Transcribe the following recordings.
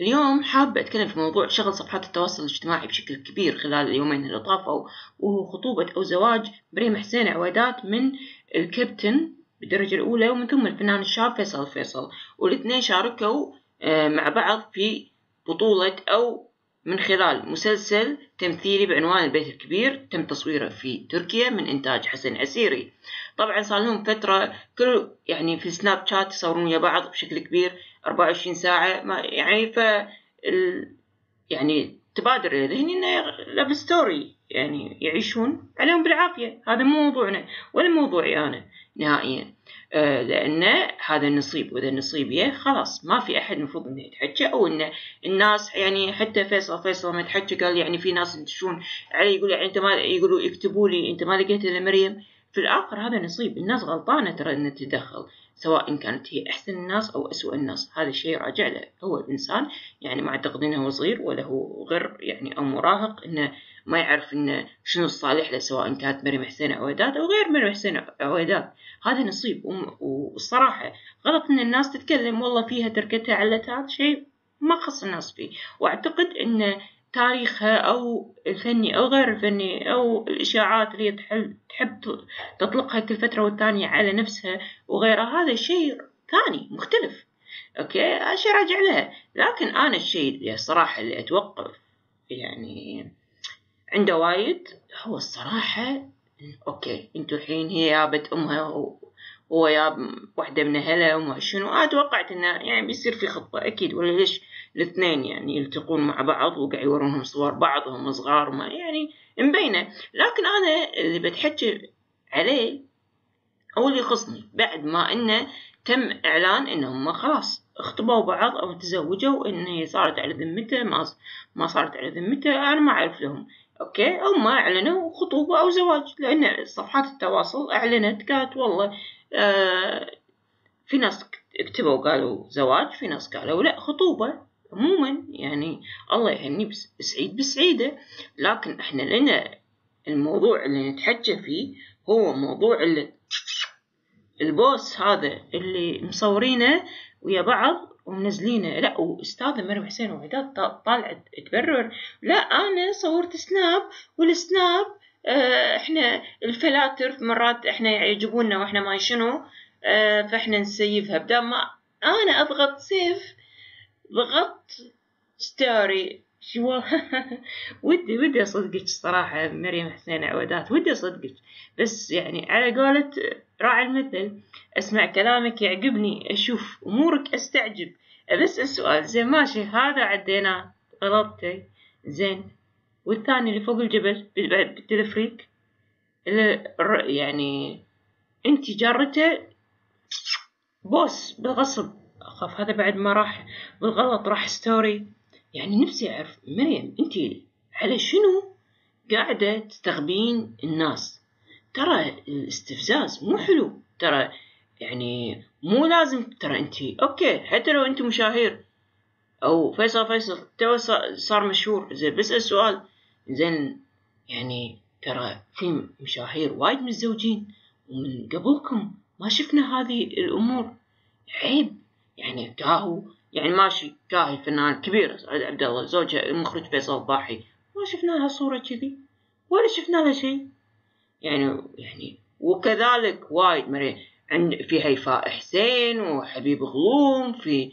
اليوم حابة أتكلم في موضوع شغل صفحات التواصل الاجتماعي بشكل كبير خلال اليومين اللي طافوا، وهو خطوبة أو زواج مريم حسين عويدات من الكابتن بالدرجة الأولى، ومن ثم الفنان الشاب فيصل الفيصل، والاثنين شاركوا مع بعض في بطولة أو من خلال مسلسل تمثيلي بعنوان البيت الكبير، تم تصويره في تركيا من إنتاج حسن عسيري. طبعا صار لهم فترة كل يعني في سناب شات يصورون ويا بعض بشكل كبير 24 ساعة، ما يعني يعني تبادر لذهني إنه لاف ستوري، يعني يعيشون عليهم بالعافية. هذا مو موضوعنا ولا موضوعي أنا نهائيا، لأن هذا النصيب، وإذا النصيب يه خلاص ما في أحد المفروض إنه يتحكى، أو إن الناس يعني حتى فيصل ما يتحكى، قال يعني في ناس يدشون علي يقول يعني أنت ما يقولوا يكتبوا لي أنت ما لقيت إلا مريم. في الآخر هذا نصيب، الناس غلطانة ترى إن تتدخل، سواء كانت هي أحسن الناس أو أسوأ الناس، هذا الشيء راجع له هو الإنسان. يعني ما أعتقد إنه هو صغير ولا هو غير يعني أو مراهق إنه ما يعرف إنه شنو الصالح له، سواء كانت مريم حسين عويدات أو غير مريم حسين عويدات. هذا نصيب، والصراحة غلط إن الناس تتكلم والله فيها تركتها علتها، هذا شيء ما خص الناس فيه. وأعتقد إن تاريخها أو الفني أو غير الفني أو الإشاعات اللي تحب تطلقها كل فترة والثانية على نفسها وغيرها، هذا شيء ثاني مختلف. أوكي، هذا شيء راجع لها. لكن أنا الشيء اللي الصراحة اللي أتوقف يعني عنده وايد هو الصراحة، أوكي أنتوا الحين هي جابت أمها وهو جاب واحدة من أهلها وما شنو، أنا توقعت إنه يعني بيصير في خطة أكيد، ولا ليش الاثنين يعني يلتقون مع بعض وقاعد يورونهم صور بعض وهم صغار وما يعني مبينة. لكن أنا اللي بتحكي عليه أو اللي يخصني بعد ما إنه تم إعلان إنهم خلاص اخطبوا بعض أو تزوجوا، إن هي صارت على ذمته ما صارت على ذمته، أنا ما أعرف لهم. أوكي، أو ما أعلنوا خطوبة أو زواج، لأن صفحات التواصل أعلنت قالت والله في ناس كتبوا قالوا زواج، في ناس قالوا لا خطوبة. عموما يعني الله يهني بسعيد بسعيدة. لكن احنا لنا الموضوع اللي نتحكى فيه هو موضوع البوس هذا اللي مصورينه ويا بعض ومنزلينه. لا، واستاذة مريم حسين وعداد طالعت تبرر، لا انا صورت سناب، والسناب احنا الفلاتر مرات احنا يعجبونا واحنا ما شنو، فاحنا نسيفها بدل ما انا اضغط سيف ضغطت ستوري. شو ودي اصدقك الصراحة مريم حسين عويدات، ودي اصدقك، بس يعني على قولة راعي المثل اسمع كلامك يعجبني، اشوف امورك استعجب. بس السؤال زين ماشي هذا عديناه غلطتي زين، والثاني اللي فوق الجبل بالتلفريك اللي يعني انتي جارته بوس بالغصب، اخاف هذا بعد ما راح بالغلط راح ستوري. يعني نفسي اعرف مريم انتي على شنو قاعدة تستغبين الناس؟ ترى الاستفزاز مو حلو، ترى يعني مو لازم، ترى انتي اوكي حتى لو انتي مشاهير او فيصل تو صار مشهور زين، بس السؤال زين يعني ترى في مشاهير وايد متزوجين ومن قبلكم ما شفنا هذه الامور، عيب. يعني كاهو يعني ماشي، كاهي فنان كبير سعد عبد الله زوجها المخرج فيصل الضاحي، ما شفنا لها صورة كذي ولا شفنا لها شيء. يعني وكذلك وايد مريم في هيفاء حسين وحبيب غلوم، في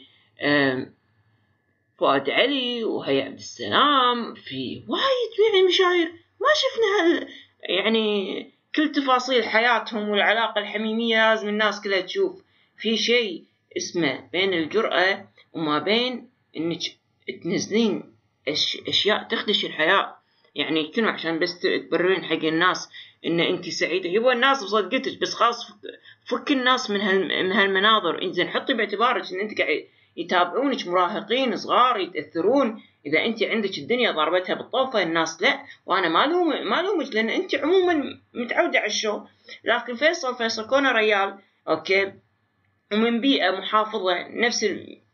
فؤاد علي وهيا عبد السلام، في وايد يعني مشاهير ما شفنا يعني كل تفاصيل حياتهم والعلاقة الحميمية. لازم الناس كلها تشوف في شيء اسمه بين الجرأة وما بين انك تنزلين اشياء تخدش الحياة، يعني كنوا عشان بس تبررين حق الناس ان انت سعيدة. يبغى الناس بصدقتك، بس خلاص فك الناس من هالمناظر. انزين حطي باعتبارك ان انت قاعد يتابعونك مراهقين صغار يتأثرون، إذا أنت عندك الدنيا ضربتها بالطوفة الناس لا، وأنا ما لومك لأن أنت عموما متعودة على الشو. لكن فيصل كونه ريال أوكي ومن بيئة محافظة نفس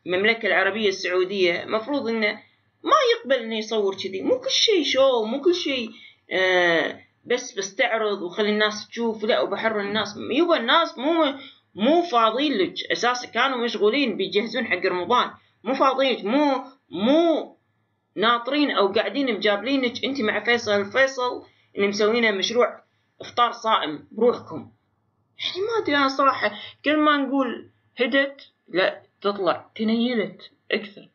المملكة العربية السعودية، مفروض إنه ما يقبل إنه يصور كذي. مو كل شيء شو، مو كل شيء بس بستعرض وخلي الناس تشوف، لا وبحر الناس. يبا الناس مو فاضيين لك أساسا، كانوا مشغولين بيجهزون حق رمضان، مو فاضيين، مو ناطرين أو قاعدين مجابلينك أنت مع فيصل اللي مسوينه مشروع إفطار صائم بروحكم. يعني ما أدري أنا صراحة، كل ما نقول هدت لا تطلع تنيلت أكثر.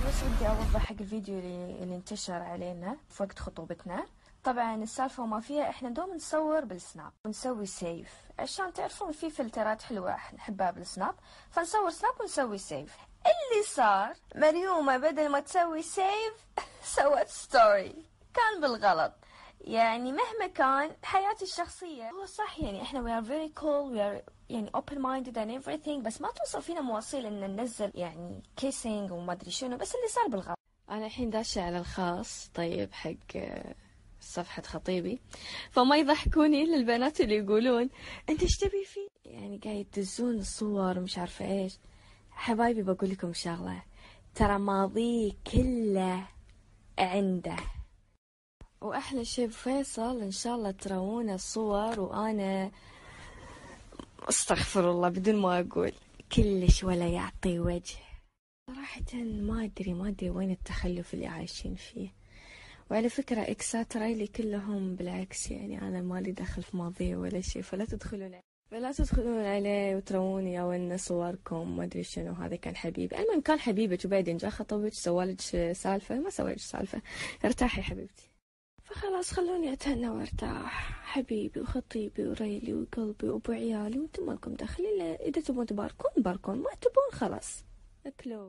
بس بدي أوضح حق الفيديو اللي انتشر علينا في وقت خطوبتنا. طبعا السالفة وما فيها، احنا دوم نصور بالسناب ونسوي سيف عشان تعرفون في فلترات حلوة احنا نحبها بالسناب، فنصور سناب ونسوي سيف. اللي صار مريومة بدل ما تسوي سيف سوت ستوري، كان بالغلط. يعني مهما كان حياتي الشخصية هو صح، يعني احنا we are very cool, we are يعني open minded and everything، بس ما توصل فينا مواصيل ان ننزل يعني kissing وما ادري شنو. بس اللي صار بالغلط. انا الحين داشة على الخاص طيب حق صفحة خطيبي، فما يضحكوني للبنات اللي يقولون انت ايش تبي فيه، يعني قاعد يدزون الصور مش عارفة ايش. حبايبي بقول لكم شغلة، ترى ماضيه كله عنده، واحلى شيء بفيصل ان شاء الله ترون الصور وانا استغفر الله بدون ما اقول كلش ولا يعطي وجه. صراحة ما ادري وين التخلف اللي عايشين فيه. وعلى فكرة اكسات رايلي كلهم بالعكس، يعني انا مالي دخل في ماضيه ولا شيء، فلا تدخلون عليه وتروني او ان صوركم ما ادري شنو. هذا كان حبيبي، المهم كان حبيبك وبعدين جاء خطبك سوالك سالفة، ما سوالك سالفة، ارتاحي حبيبتي. فخلاص خلوني اتهنى وارتاح، حبيبي وخطيبي وريلي وقلبي وابو عيالي، وانتم مالكم دخل. الا اذا تبون تباركون باركون، ما تبون خلاص اكلوا.